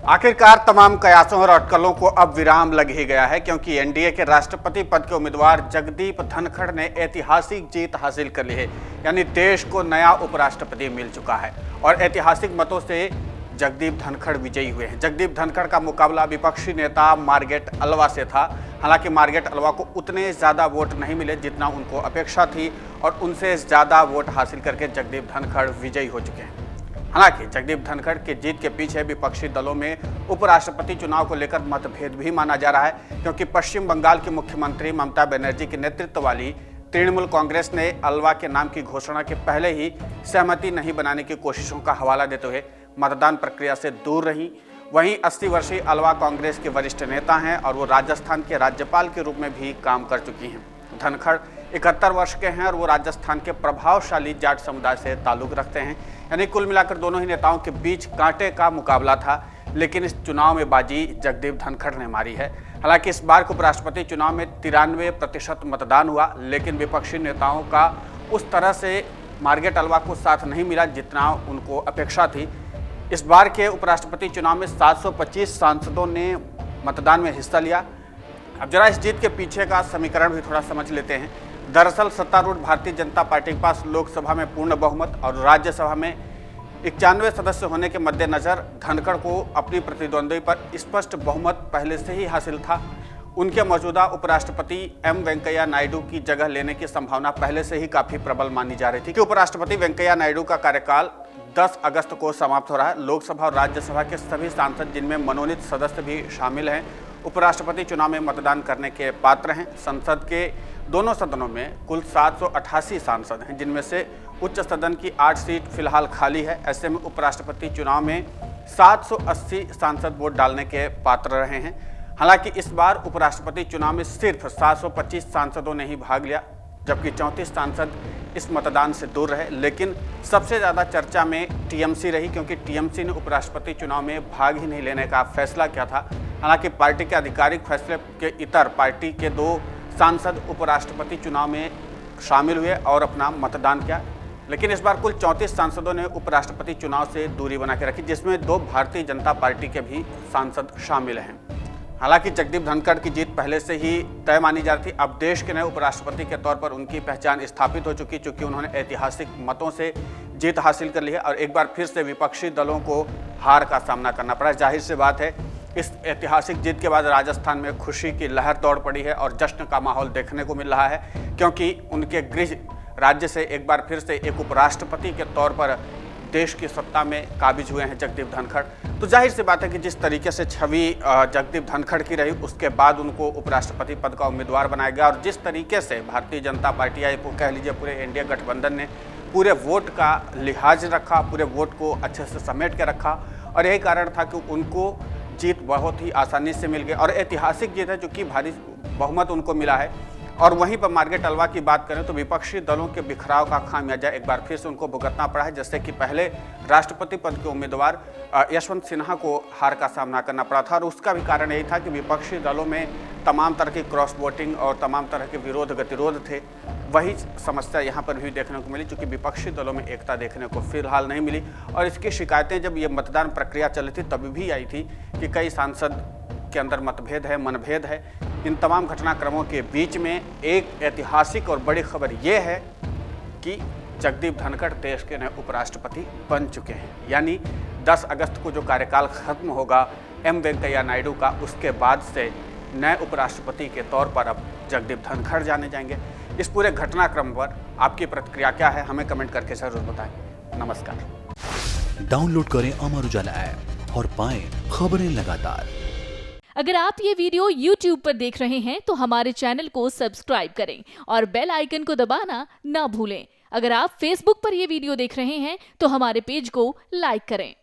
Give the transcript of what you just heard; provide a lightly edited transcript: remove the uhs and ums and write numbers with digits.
आखिरकार तमाम कयासों और अटकलों को अब विराम लग ही गया है, क्योंकि एनडीए के राष्ट्रपति पद के उम्मीदवार जगदीप धनखड़ ने ऐतिहासिक जीत हासिल कर ली है। यानी देश को नया उपराष्ट्रपति मिल चुका है और ऐतिहासिक मतों से जगदीप धनखड़ विजयी हुए हैं। जगदीप धनखड़ का मुकाबला विपक्षी नेता मार्गरेट अल्वा से था। हालांकि मार्गरेट अल्वा को उतने ज़्यादा वोट नहीं मिले जितना उनको अपेक्षा थी और उनसे ज़्यादा वोट हासिल करके जगदीप धनखड़ विजयी हो चुके हैं। हालांकि जगदीप धनखड़ की जीत के पीछे विपक्षी दलों में उपराष्ट्रपति चुनाव को लेकर मतभेद भी माना जा रहा है, क्योंकि पश्चिम बंगाल की मुख्यमंत्री ममता बनर्जी के नेतृत्व वाली तृणमूल कांग्रेस ने अल्वा के नाम की घोषणा के पहले ही सहमति नहीं बनाने की कोशिशों का हवाला देते हुए मतदान प्रक्रिया से दूर रही। वहीं 80 वर्षीय अल्वा कांग्रेस के वरिष्ठ नेता हैं और वो राजस्थान के राज्यपाल के रूप में भी काम कर चुकी हैं। धनखड़ 71 वर्ष के हैं और वो राजस्थान के प्रभावशाली जाट समुदाय से ताल्लुक रखते हैं। यानी कुल मिलाकर दोनों ही नेताओं के बीच कांटे का मुकाबला था, लेकिन इस चुनाव में बाजी जगदीप धनखड़ ने मारी है। हालांकि इस बार के उपराष्ट्रपति चुनाव में 93% मतदान हुआ, लेकिन विपक्षी नेताओं का उस तरह से मार्गरेट अल्वा को साथ नहीं मिला जितना उनको अपेक्षा थी। इस बार के उपराष्ट्रपति चुनाव में 725 सांसदों ने मतदान में हिस्सा लिया। अब जरा इस जीत के पीछे का समीकरण भी थोड़ा समझ लेते हैं। दरअसल सत्तारूढ़ भारतीय जनता पार्टी के पास लोकसभा में पूर्ण बहुमत और राज्यसभा में 91 सदस्य होने के मद्देनजर धनखड़ को अपनी प्रतिद्वंद्वी पर स्पष्ट बहुमत पहले से ही हासिल था। उनके मौजूदा उपराष्ट्रपति एम वेंकैया नायडू की जगह लेने की संभावना पहले से ही काफी प्रबल मानी जा रही थी कि उपराष्ट्रपति वेंकैया नायडू का कार्यकाल 10 अगस्त को समाप्त हो रहा है। लोकसभा और राज्यसभा के सभी सांसद, जिनमें मनोनीत सदस्य भी शामिल हैं, उपराष्ट्रपति चुनाव में मतदान करने के पात्र हैं। संसद के दोनों सदनों में कुल 788 सांसद हैं, जिनमें से उच्च सदन की 8 सीट फिलहाल खाली है। ऐसे में उपराष्ट्रपति चुनाव में 780 सांसद वोट डालने के पात्र रहे हैं। हालांकि इस बार उपराष्ट्रपति चुनाव में सिर्फ 725 सांसदों ने ही भाग लिया, जबकि 34 सांसद इस मतदान से दूर रहे। लेकिन सबसे ज़्यादा चर्चा में टीएमसी रही, क्योंकि टीएमसी ने उपराष्ट्रपति चुनाव में भाग ही नहीं लेने का फैसला किया था। हालांकि पार्टी के आधिकारिक फैसले के इतर पार्टी के 2 सांसद उपराष्ट्रपति चुनाव में शामिल हुए और अपना मतदान किया। लेकिन इस बार कुल 34 सांसदों ने उपराष्ट्रपति चुनाव से दूरी बना के रखी, जिसमें 2 भारतीय जनता पार्टी के भी सांसद शामिल हैं। हालांकि जगदीप धनखड़ की जीत पहले से ही तय मानी जा रही थी। अब देश के नए उपराष्ट्रपति के तौर पर उनकी पहचान स्थापित हो चुकी, चूंकि उन्होंने ऐतिहासिक मतों से जीत हासिल कर ली है और एक बार फिर से विपक्षी दलों को हार का सामना करना पड़ा। जाहिर सी बात है, इस ऐतिहासिक जीत के बाद राजस्थान में खुशी की लहर दौड़ पड़ी है और जश्न का माहौल देखने को मिल रहा है, क्योंकि उनके गृह राज्य से एक बार फिर से एक उपराष्ट्रपति के तौर पर देश की सत्ता में काबिज हुए हैं जगदीप धनखड़। तो जाहिर सी बात है कि जिस तरीके से छवि जगदीप धनखड़ की रही, उसके बाद उनको उपराष्ट्रपति पद का उम्मीदवार बनाया गया और जिस तरीके से भारतीय जनता पार्टी या कह लीजिए पूरे एनडीए गठबंधन ने पूरे वोट का लिहाज रखा, पूरे वोट को अच्छे से समेट के रखा और यही कारण था कि उनको जीत बहुत ही आसानी से मिल गई और ऐतिहासिक जीत है, चूँकि भारी बहुमत उनको मिला है। और वहीं पर मार्गरेट अल्वा की बात करें तो विपक्षी दलों के बिखराव का खामियाजा एक बार फिर से उनको भुगतना पड़ा है। जैसे कि पहले राष्ट्रपति पद के उम्मीदवार यशवंत सिन्हा को हार का सामना करना पड़ा था और उसका भी कारण यही था कि विपक्षी दलों में तमाम तरह की क्रॉस वोटिंग और तमाम तरह के विरोध गतिरोध थे। वही समस्या यहाँ पर भी देखने को मिली, चूँकि विपक्षी दलों में एकता देखने को फिलहाल नहीं मिली और इसकी शिकायतें जब ये मतदान प्रक्रिया चली थी तभी भी आई थी कि कई सांसद के अंदर मतभेद है, मनभेद है। इन तमाम घटनाक्रमों के बीच में एक ऐतिहासिक और बड़ी खबर ये है कि जगदीप धनखड़ देश के नए उपराष्ट्रपति बन चुके हैं। यानी 10 अगस्त को जो कार्यकाल खत्म होगा एम वेंकैया नायडू का, उसके बाद से नए उपराष्ट्रपति के तौर पर अब जगदीप धनखड़ जाने जाएंगे। इस पूरे घटनाक्रम पर आपकी प्रतिक्रिया क्या है, हमें कमेंट करके जरूर बताएं। नमस्कार। डाउनलोड करें अमर उजाला ऐप और पाएं खबरें लगातार। अगर आप ये वीडियो YouTube पर देख रहे हैं तो हमारे चैनल को सब्सक्राइब करें और बेल आइकन को दबाना ना भूलें। अगर आप Facebook पर ये वीडियो देख रहे हैं तो हमारे पेज को लाइक करें।